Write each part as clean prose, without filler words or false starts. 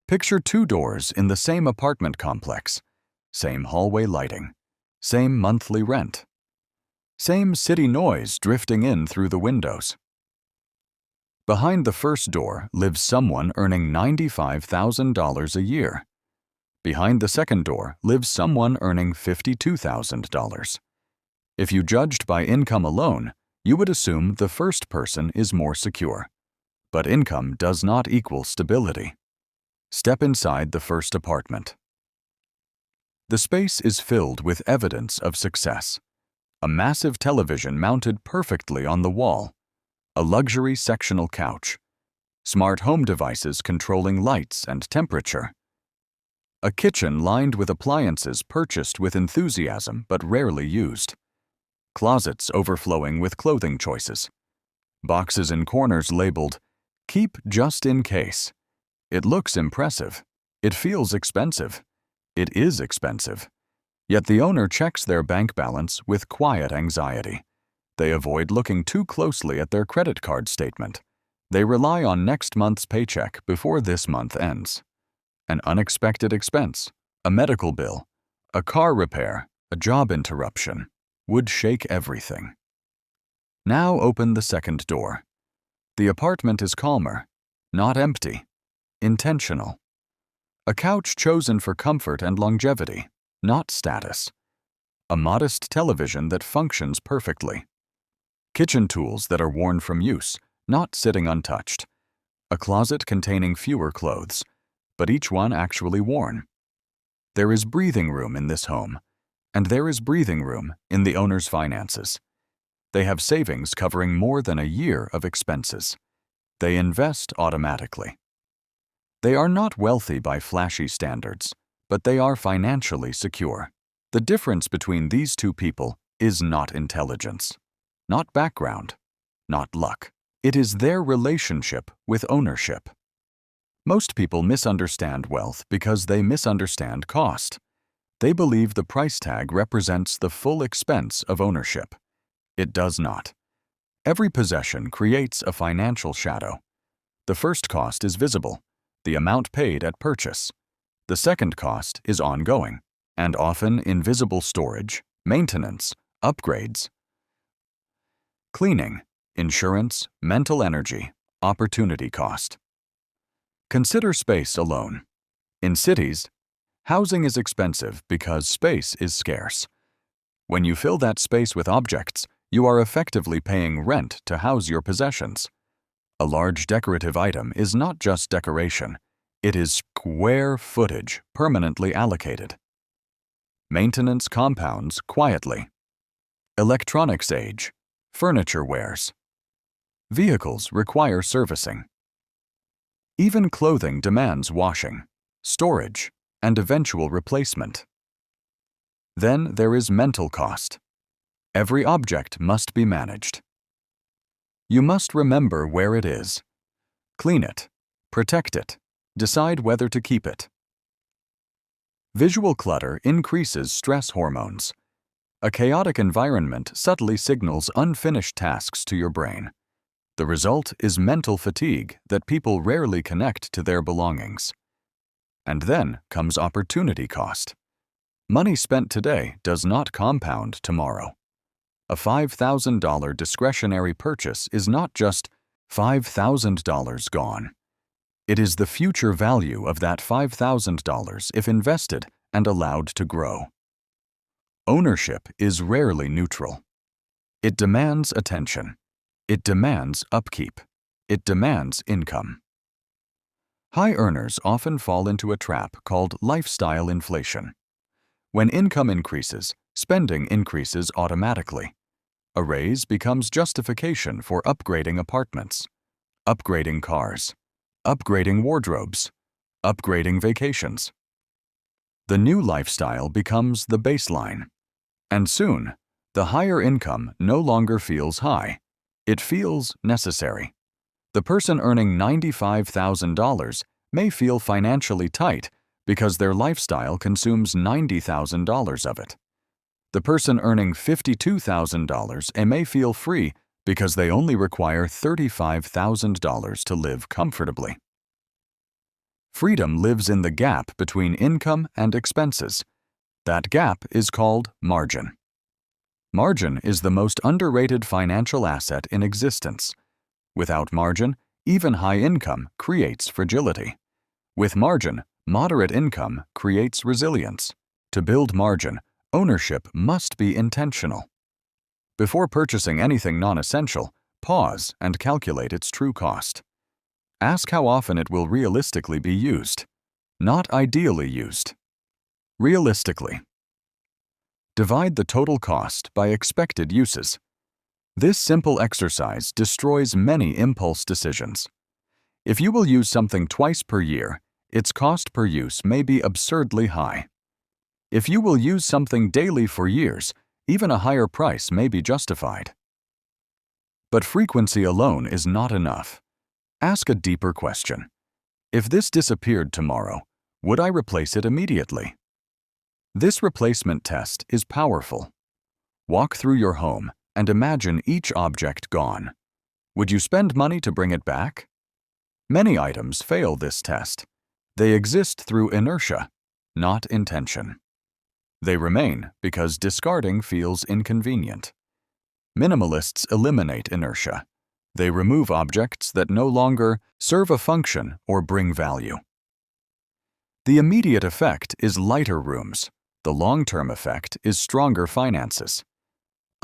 Picture two doors in the same apartment complex, same hallway lighting, same monthly rent, same city noise drifting in through the windows. Behind the first door lives someone earning $95,000 a year. Behind the second door lives someone earning $52,000. If you judged by income alone, you would assume the first person is more secure. But income does not equal stability. Step inside the first apartment. The space is filled with evidence of success. A massive television mounted perfectly on the wall, a luxury sectional couch, smart home devices controlling lights and temperature, a kitchen lined with appliances purchased with enthusiasm but rarely used, closets overflowing with clothing choices, boxes in corners labeled, "Keep just in case." It looks impressive. It feels expensive. It is expensive. Yet the owner checks their bank balance with quiet anxiety. They avoid looking too closely at their credit card statement. They rely on next month's paycheck before this month ends. An unexpected expense, a medical bill, a car repair, a job interruption, would shake everything. Now open the second door. The apartment is calmer, not empty, intentional. A couch chosen for comfort and longevity, not status. A modest television that functions perfectly. Kitchen tools that are worn from use, not sitting untouched. A closet containing fewer clothes, but each one actually worn. There is breathing room in this home, and there is breathing room in the owner's finances. They have savings covering more than a year of expenses. They invest automatically. They are not wealthy by flashy standards, but they are financially secure. The difference between these two people is not intelligence, not background, not luck. It is their relationship with ownership. Most people misunderstand wealth because they misunderstand cost. They believe the price tag represents the full expense of ownership. It does not. Every possession creates a financial shadow. The first cost is visible, the amount paid at purchase. The second cost is ongoing, and often invisible storage, maintenance, upgrades, cleaning, insurance, mental energy, opportunity cost. Consider space alone. In cities, housing is expensive because space is scarce. When you fill that space with objects, you are effectively paying rent to house your possessions. A large decorative item is not just decoration, it is square footage permanently allocated. Maintenance compounds quietly. Electronics age, furniture wears. Vehicles require servicing. Even clothing demands washing, storage, and eventual replacement. Then there is mental cost. Every object must be managed. You must remember where it is. Clean it, protect it, decide whether to keep it. Visual clutter increases stress hormones. A chaotic environment subtly signals unfinished tasks to your brain. The result is mental fatigue that people rarely connect to their belongings. And then comes opportunity cost. Money spent today does not compound tomorrow. A $5,000 discretionary purchase is not just $5,000 gone. It is the future value of that $5,000 if invested and allowed to grow. Ownership is rarely neutral. It demands attention. It demands upkeep. It demands income. High earners often fall into a trap called lifestyle inflation. When income increases, spending increases automatically. A raise becomes justification for upgrading apartments, upgrading cars, upgrading wardrobes, upgrading vacations. The new lifestyle becomes the baseline. And soon, the higher income no longer feels high. It feels necessary. The person earning $95,000 may feel financially tight because their lifestyle consumes $90,000 of it. The person earning $52,000 may feel free because they only require $35,000 to live comfortably. Freedom lives in the gap between income and expenses. That gap is called margin. Margin is the most underrated financial asset in existence. Without margin, even high income creates fragility. With margin, moderate income creates resilience. To build margin, ownership must be intentional. Before purchasing anything non-essential, pause and calculate its true cost. Ask how often it will realistically be used, not ideally used. Realistically. Divide the total cost by expected uses. This simple exercise destroys many impulse decisions. If you will use something twice per year, its cost per use may be absurdly high. If you will use something daily for years, even a higher price may be justified. But frequency alone is not enough. Ask a deeper question. If this disappeared tomorrow, would I replace it immediately? This replacement test is powerful. Walk through your home and imagine each object gone. Would you spend money to bring it back? Many items fail this test. They exist through inertia, not intention. They remain because discarding feels inconvenient. Minimalists eliminate inertia. They remove objects that no longer serve a function or bring value. The immediate effect is lighter rooms. The long-term effect is stronger finances.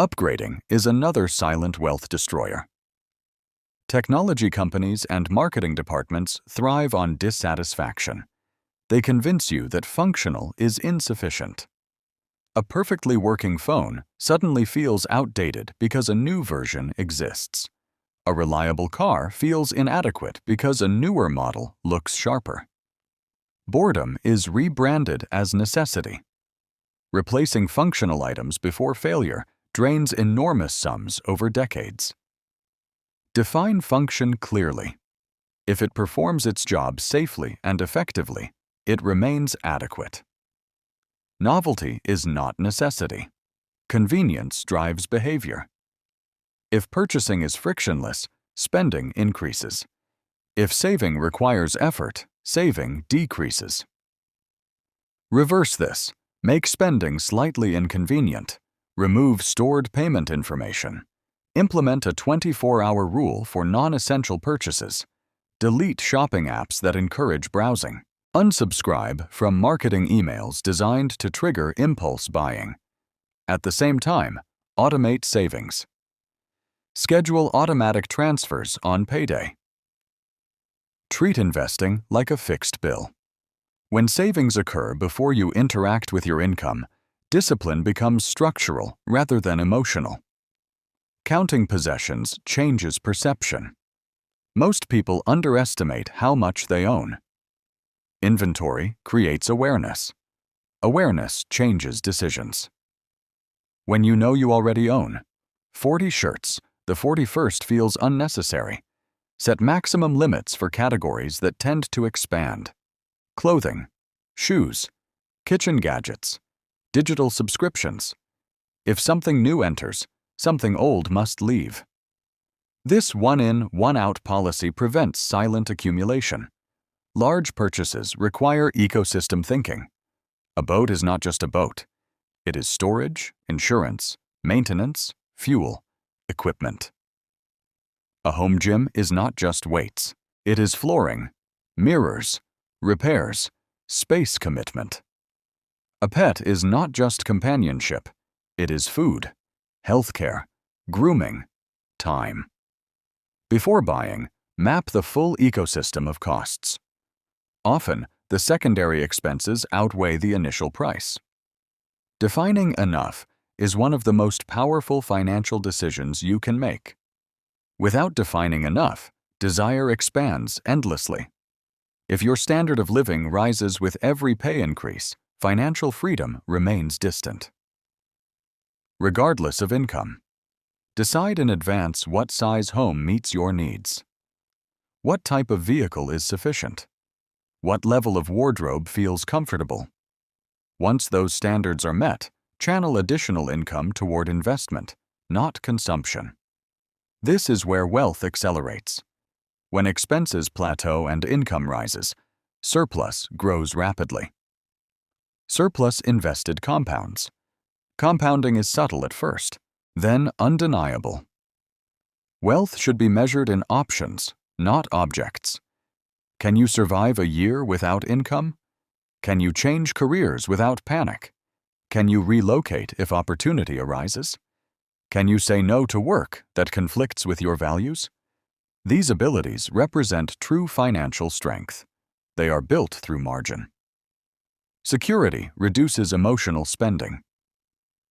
Upgrading is another silent wealth destroyer. Technology companies and marketing departments thrive on dissatisfaction. They convince you that functional is insufficient. A perfectly working phone suddenly feels outdated because a new version exists. A reliable car feels inadequate because a newer model looks sharper. Boredom is rebranded as necessity. Replacing functional items before failure drains enormous sums over decades. Define function clearly. If it performs its job safely and effectively, it remains adequate. Novelty is not necessity. Convenience drives behavior. If purchasing is frictionless, spending increases. If saving requires effort, saving decreases. Reverse this. Make spending slightly inconvenient. Remove stored payment information. Implement a 24-hour rule for non-essential purchases. Delete shopping apps that encourage browsing. Unsubscribe from marketing emails designed to trigger impulse buying. At the same time, automate savings. Schedule automatic transfers on payday. Treat investing like a fixed bill. When savings occur before you interact with your income, discipline becomes structural rather than emotional. Counting possessions changes perception. Most people underestimate how much they own. Inventory creates awareness. Awareness changes decisions. When you know you already own 40 shirts, the 41st feels unnecessary. Set maximum limits for categories that tend to expand. Clothing, shoes, kitchen gadgets, digital subscriptions. If something new enters, something old must leave. This one-in, one-out policy prevents silent accumulation. Large purchases require ecosystem thinking. A boat is not just a boat. It is storage, insurance, maintenance, fuel, equipment. A home gym is not just weights. It is flooring, mirrors, repairs, space commitment. A pet is not just companionship. It is food, healthcare, grooming, time. Before buying, map the full ecosystem of costs. Often, the secondary expenses outweigh the initial price. Defining enough is one of the most powerful financial decisions you can make. Without defining enough, desire expands endlessly. If your standard of living rises with every pay increase, financial freedom remains distant. Regardless of income, decide in advance what size home meets your needs. What type of vehicle is sufficient? What level of wardrobe feels comfortable? Once those standards are met, channel additional income toward investment, not consumption. This is where wealth accelerates. When expenses plateau and income rises, Surplus grows rapidly. Surplus invested compounds. Compounding is subtle at first, then undeniable. Wealth should be measured in options, not objects. Can you survive a year without income? Can you change careers without panic? Can you relocate if opportunity arises? Can you say no to work that conflicts with your values? These abilities represent true financial strength. They are built through margin. Security reduces emotional spending.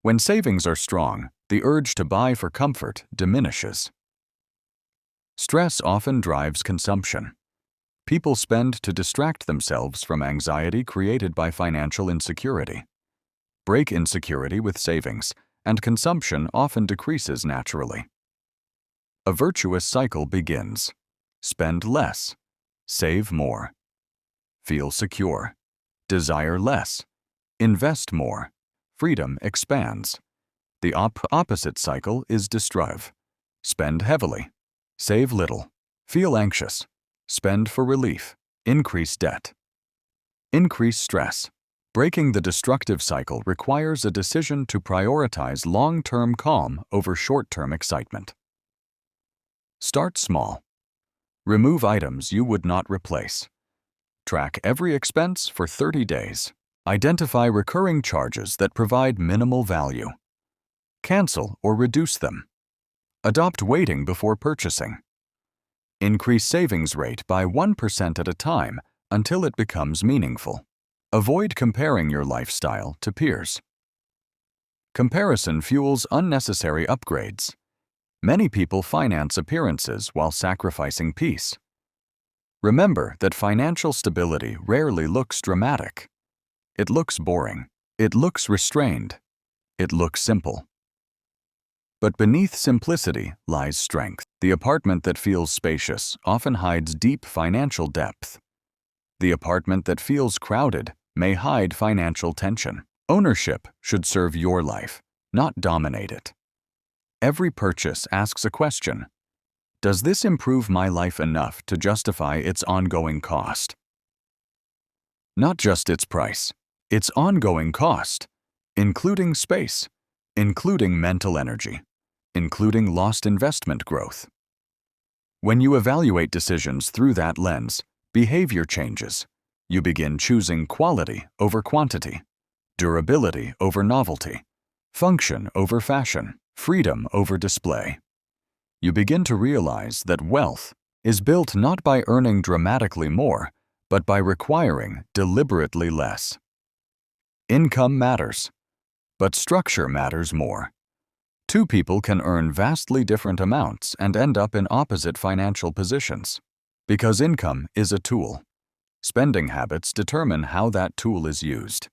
When savings are strong, the urge to buy for comfort diminishes. Stress often drives consumption. People spend to distract themselves from anxiety created by financial insecurity. Break insecurity with savings, and consumption often decreases naturally. A virtuous cycle begins. Spend less. Save more. Feel secure. Desire less. Invest more. Freedom expands. The opposite cycle is destructive. Spend heavily. Save little. Feel anxious. Spend for relief. Increase debt. Increase stress. Breaking the destructive cycle requires a decision to prioritize long-term calm over short-term excitement. Start small. Remove items you would not replace. Track every expense for 30 days. Identify recurring charges that provide minimal value. Cancel or reduce them. Adopt waiting before purchasing. Increase savings rate by 1% at a time until it becomes meaningful. Avoid comparing your lifestyle to peers. Comparison fuels unnecessary upgrades. Many people finance appearances while sacrificing peace. Remember that financial stability rarely looks dramatic. It looks boring. It looks restrained. It looks simple. But beneath simplicity lies strength. The apartment that feels spacious often hides deep financial depth. The apartment that feels crowded may hide financial tension. Ownership should serve your life, not dominate it. Every purchase asks a question. Does this improve my life enough to justify its ongoing cost? Not just its price, its ongoing cost, including space, including mental energy, including lost investment growth. When you evaluate decisions through that lens, behavior changes. You begin choosing quality over quantity, durability over novelty, function over fashion, freedom over display. You begin to realize that wealth is built not by earning dramatically more, but by requiring deliberately less. Income matters, but structure matters more. Two people can earn vastly different amounts and end up in opposite financial positions. Because income is a tool. Spending habits determine how that tool is used.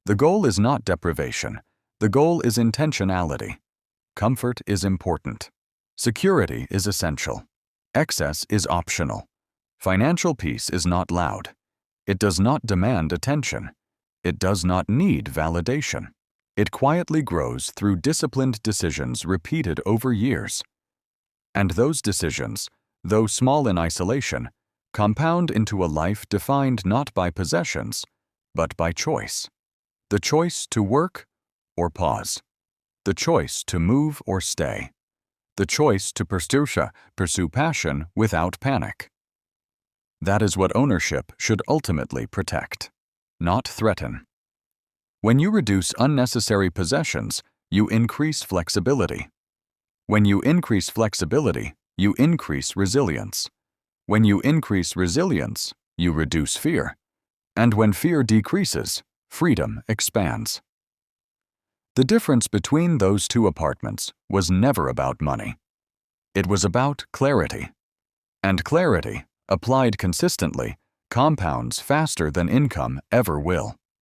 The goal is not deprivation. The goal is intentionality. Comfort is important. Security is essential. Excess is optional. Financial peace is not loud. It does not demand attention. It does not need validation. It quietly grows through disciplined decisions repeated over years. And those decisions, though small in isolation, compound into a life defined not by possessions, but by choice. The choice to work or pause. The choice to move or stay. The choice to pursue passion without panic. That is what ownership should ultimately protect, not threaten. When you reduce unnecessary possessions, you increase flexibility. When you increase flexibility, you increase resilience. When you increase resilience, you reduce fear. And when fear decreases, freedom expands. The difference between those two apartments was never about money. It was about clarity. And clarity, applied consistently, compounds faster than income ever will.